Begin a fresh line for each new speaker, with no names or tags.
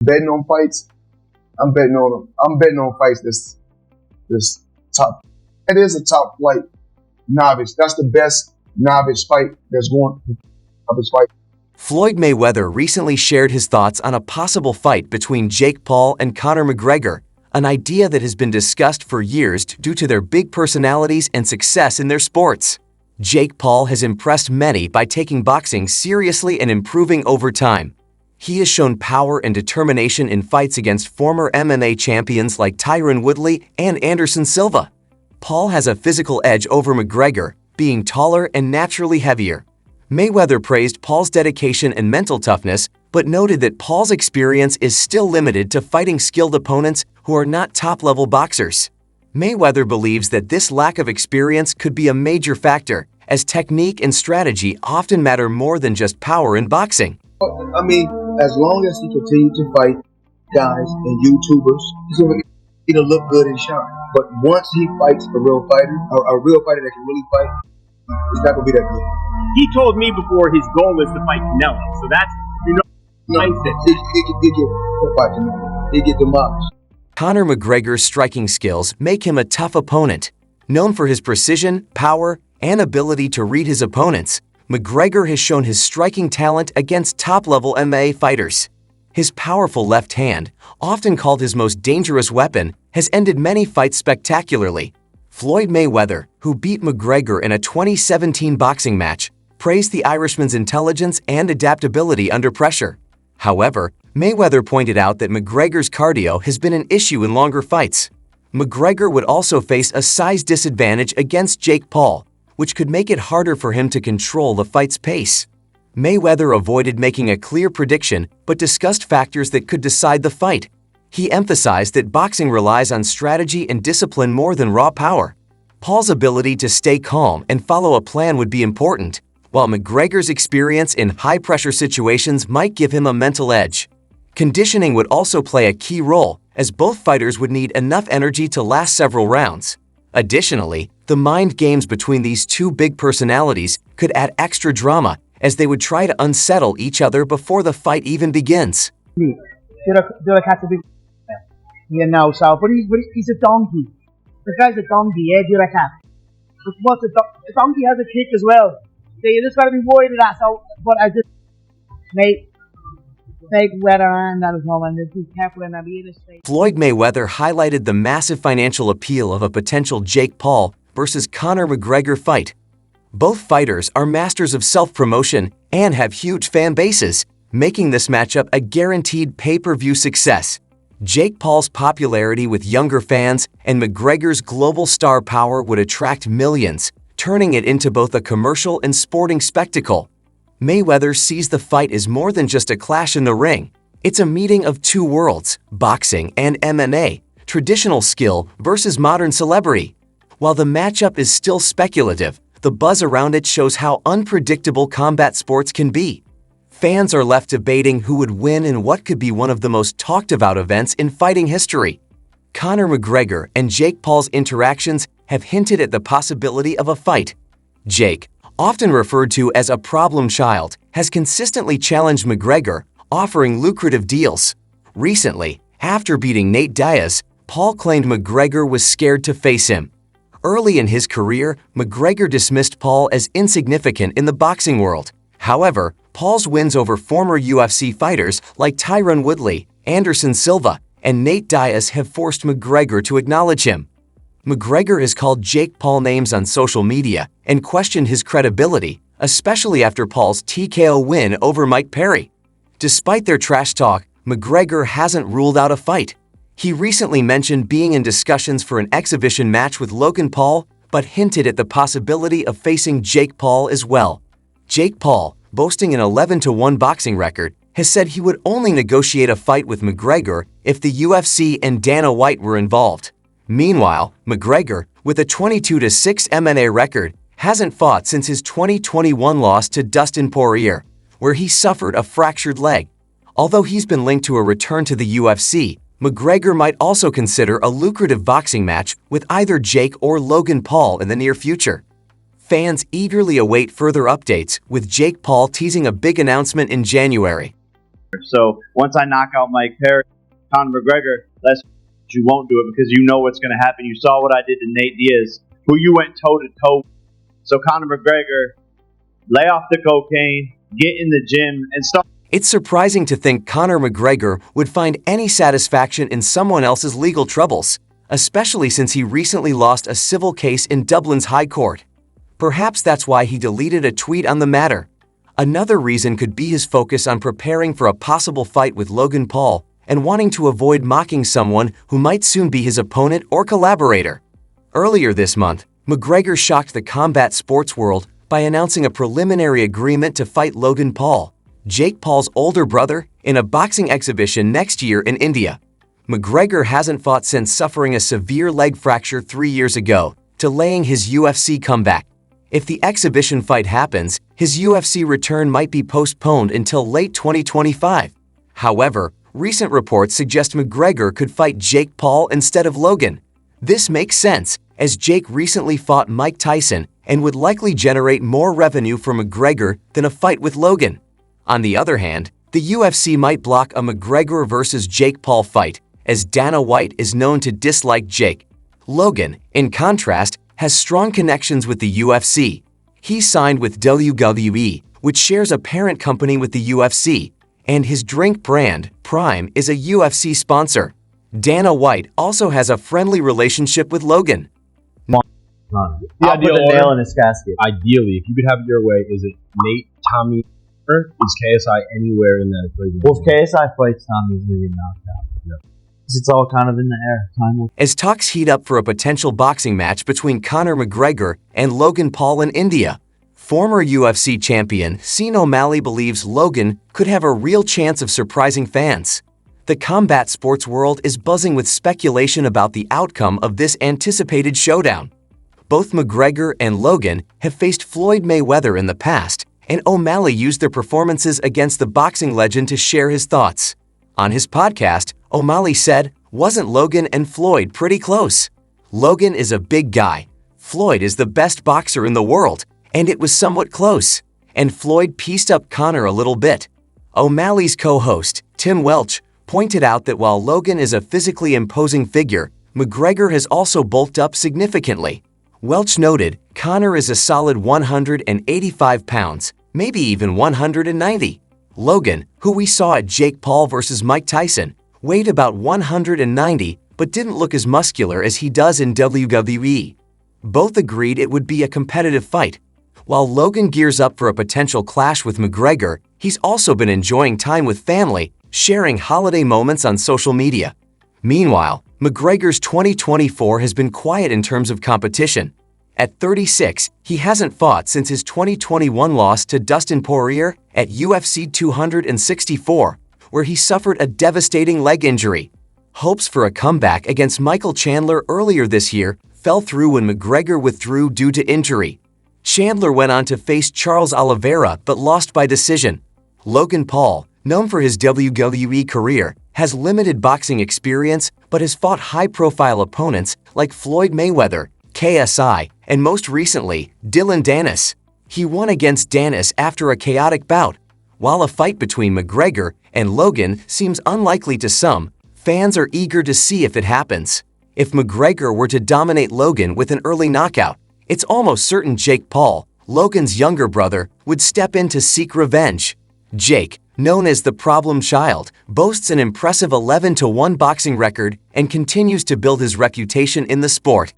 Betting on fights, I'm betting on them. I'm betting on fights this top. It is a top flight novice. That's the best novice fight that's going. Novice fight.
Floyd Mayweather recently shared his thoughts on a possible fight between Jake Paul and Conor McGregor, an idea that has been discussed for years due to their big personalities and success in their sports. Jake Paul has impressed many by taking boxing seriously and improving over time. He has shown power and determination in fights against former MMA champions like Tyron Woodley and Anderson Silva. Paul has a physical edge over McGregor, being taller and naturally heavier. Mayweather praised Paul's dedication and mental toughness, but noted that Paul's experience is still limited to fighting skilled opponents who are not top-level boxers. Mayweather believes that this lack of experience could be a major factor, as technique and strategy often matter more than just power in boxing.
I mean, as long as he continues to fight guys and YouTubers, it'll look good and shine. But once he fights a real fighter, a real fighter that can really fight, it's not gonna be that good.
He told me before his goal is to fight Canelo, so that's mindset.
He get demolished.
Conor McGregor's striking skills make him a tough opponent. Known for his precision, power, and ability to read his opponents, McGregor has shown his striking talent against top-level MMA fighters. His powerful left hand, often called his most dangerous weapon, has ended many fights spectacularly. Floyd Mayweather, who beat McGregor in a 2017 boxing match, praised the Irishman's intelligence and adaptability under pressure. However, Mayweather pointed out that McGregor's cardio has been an issue in longer fights. McGregor would also face a size disadvantage against Jake Paul, which could make it harder for him to control the fight's pace. Mayweather avoided making a clear prediction but discussed factors that could decide the fight. He emphasized that boxing relies on strategy and discipline more than raw power. Paul's ability to stay calm and follow a plan would be important, while McGregor's experience in high-pressure situations might give him a mental edge. Conditioning would also play a key role, as both fighters would need enough energy to last several rounds. Additionally, the mind games between these two big personalities could add extra drama, as they would try to unsettle each other before the fight even begins.
You know, so, but he's a donkey. The guy's a donkey, yeah, do you reckon? But what's a donkey has a kick as well. So you just got to be worried of that. So, but I just make weather and that as well, and be careful in that either state.
Floyd Mayweather highlighted the massive financial appeal of a potential Jake Paul versus Conor McGregor fight. Both fighters are masters of self-promotion and have huge fan bases, making this matchup a guaranteed pay-per-view success. Jake Paul's popularity with younger fans and McGregor's global star power would attract millions, turning it into both a commercial and sporting spectacle. Mayweather sees the fight as more than just a clash in the ring. It's a meeting of two worlds, boxing and MMA, traditional skill versus modern celebrity. While the matchup is still speculative, the buzz around it shows how unpredictable combat sports can be. Fans are left debating who would win in what could be one of the most talked-about events in fighting history. Conor McGregor and Jake Paul's interactions have hinted at the possibility of a fight. Jake, often referred to as a problem child, has consistently challenged McGregor, offering lucrative deals. Recently, after beating Nate Diaz, Paul claimed McGregor was scared to face him. Early in his career, McGregor dismissed Paul as insignificant in the boxing world. However, Paul's wins over former UFC fighters like Tyron Woodley, Anderson Silva, and Nate Diaz have forced McGregor to acknowledge him. McGregor has called Jake Paul names on social media and questioned his credibility, especially after Paul's TKO win over Mike Perry. Despite their trash talk, McGregor hasn't ruled out a fight. He recently mentioned being in discussions for an exhibition match with Logan Paul, but hinted at the possibility of facing Jake Paul as well. Jake Paul, boasting an 11-1 boxing record, has said he would only negotiate a fight with McGregor if the UFC and Dana White were involved. Meanwhile, McGregor, with a 22-6 MMA record, hasn't fought since his 2021 loss to Dustin Poirier, where he suffered a fractured leg. Although he's been linked to a return to the UFC, McGregor might also consider a lucrative boxing match with either Jake or Logan Paul in the near future. Fans eagerly await further updates, with Jake Paul teasing a big announcement in January.
So once I knock out Mike Perry, Conor McGregor, you won't do it because you know what's going to happen. You saw what I did to Nate Diaz, who you went toe to toe. So Conor McGregor, lay off the cocaine, get in the gym, and start.
It's surprising to think Conor McGregor would find any satisfaction in someone else's legal troubles, especially since he recently lost a civil case in Dublin's High Court. Perhaps that's why he deleted a tweet on the matter. Another reason could be his focus on preparing for a possible fight with Logan Paul and wanting to avoid mocking someone who might soon be his opponent or collaborator. Earlier this month, McGregor shocked the combat sports world by announcing a preliminary agreement to fight Logan Paul, Jake Paul's older brother, in a boxing exhibition next year in India. McGregor hasn't fought since suffering a severe leg fracture 3 years ago, delaying his UFC comeback. If the exhibition fight happens, his UFC return might be postponed until late 2025. However, recent reports suggest McGregor could fight Jake Paul instead of Logan. This makes sense, as Jake recently fought Mike Tyson and would likely generate more revenue for McGregor than a fight with Logan. On the other hand, the UFC might block a McGregor versus Jake Paul fight, as Dana White is known to dislike Jake. Logan, in contrast, has strong connections with the UFC. He signed with WWE, which shares a parent company with the UFC, and his drink brand, Prime, is a UFC sponsor. Dana White also has a friendly relationship with Logan.
I'll put a nail in his casket. Ideally, if you could have it your way, is it Nate, Tommy, or is KSI anywhere in that equation?
Well, if KSI fights Tommy's going to get knocked out. Yeah. It's all kind of in the air.
As talks heat up for a potential boxing match between Conor McGregor and Logan Paul in India, former UFC champion Sean O'Malley believes Logan could have a real chance of surprising fans. The combat sports world is buzzing with speculation about the outcome of this anticipated showdown. Both McGregor and Logan have faced Floyd Mayweather in the past, and O'Malley used their performances against the boxing legend to share his thoughts. On his podcast, O'Malley said, "Wasn't Logan and Floyd pretty close? Logan is a big guy. Floyd is the best boxer in the world, and it was somewhat close. And Floyd pieced up Conor a little bit." O'Malley's co-host, Tim Welch, pointed out that while Logan is a physically imposing figure, McGregor has also bulked up significantly. Welch noted, Conor is a solid 185 pounds, maybe even 190. Logan, who we saw at Jake Paul versus Mike Tyson, weighed about 190 but didn't look as muscular as he does in WWE. Both agreed it would be a competitive fight. While Logan gears up for a potential clash with McGregor, he's also been enjoying time with family, sharing holiday moments on social media. Meanwhile, McGregor's 2024 has been quiet in terms of competition. At 36, he hasn't fought since his 2021 loss to Dustin Poirier at UFC 264, where he suffered a devastating leg injury. Hopes for a comeback against Michael Chandler earlier this year fell through when McGregor withdrew due to injury. Chandler went on to face Charles Oliveira but lost by decision. Logan Paul, known for his WWE career, has limited boxing experience but has fought high-profile opponents like Floyd Mayweather, KSI, and most recently, Dylan Dennis. He won against Dennis after a chaotic bout. While a fight between McGregor and Logan seems unlikely to some, fans are eager to see if it happens. If McGregor were to dominate Logan with an early knockout, it's almost certain Jake Paul, Logan's younger brother, would step in to seek revenge. Jake, known as the problem child, boasts an impressive 11-1 boxing record and continues to build his reputation in the sport.